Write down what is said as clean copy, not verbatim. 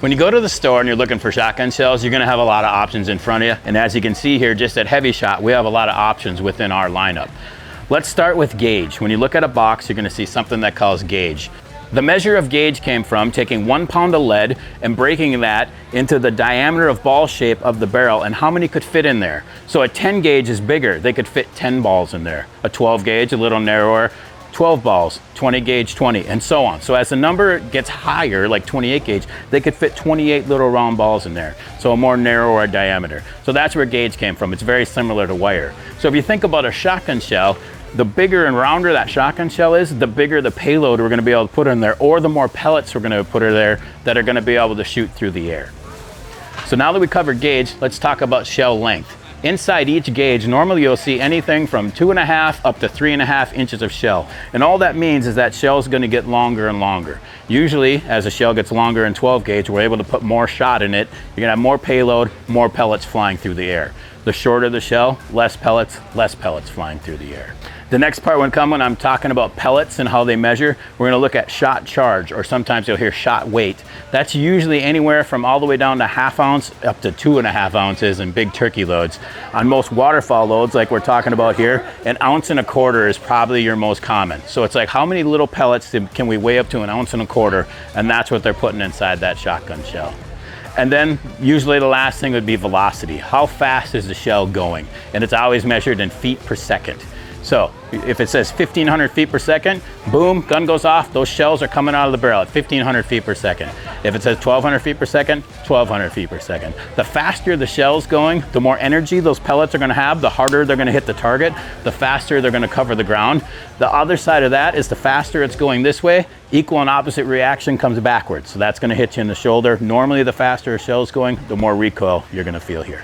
When you go to the store and you're looking for shotgun shells, you're gonna have a lot of options in front of you. And as you can see here, just at HEVI-SHOT, we have a lot of options within our lineup. Let's start with gauge. When you look at a box, you're gonna see something that calls gauge. The measure of gauge came from taking 1 pound of lead and breaking that into the diameter of ball shape of the barrel and how many could fit in there. So a 10 gauge is bigger. They could fit 10 balls in there. A 12 gauge, a little narrower, 12 balls, 20 gauge, 20, and so on. So as the number gets higher, like 28 gauge, they could fit 28 little round balls in there. So a more narrower diameter. So that's where gauge came from. It's very similar to wire. So if you think about a shotgun shell, the bigger and rounder that shotgun shell is, the bigger the payload we're gonna be able to put in there, or the more pellets we're gonna put in there that are gonna be able to shoot through the air. So now that we covered gauge, let's talk about shell length. Inside each gauge, normally you'll see anything from 2.5 up to 3.5 inches of shell. And all that means is that shell is going to get longer and longer. Usually, as a shell gets longer in 12 gauge, we're able to put more shot in it. You're going to have more payload, more pellets flying through the air. The shorter the shell, less pellets flying through the air. The next part when I'm talking about pellets and how they measure, we're gonna look at shot charge, or sometimes you'll hear shot weight. That's usually anywhere from all the way down to 1/2 ounce up to 2.5 ounces in big turkey loads. On most waterfowl loads, like we're talking about here, 1.25 ounces is probably your most common. So it's like, how many little pellets can we weigh up to 1.25 ounces? And that's what they're putting inside that shotgun shell. And then usually the last thing would be velocity. How fast is the shell going? And it's always measured in feet per second. So if it says 1,500 feet per second, boom, gun goes off, those shells are coming out of the barrel at 1,500 feet per second. If it says 1,200 feet per second, 1,200 feet per second. The faster the shell's going, the more energy those pellets are gonna have, the harder they're gonna hit the target, the faster they're gonna cover the ground. The other side of that is the faster it's going this way, equal and opposite reaction comes backwards. So that's gonna hit you in the shoulder. Normally the faster a shell's going, the more recoil you're gonna feel here.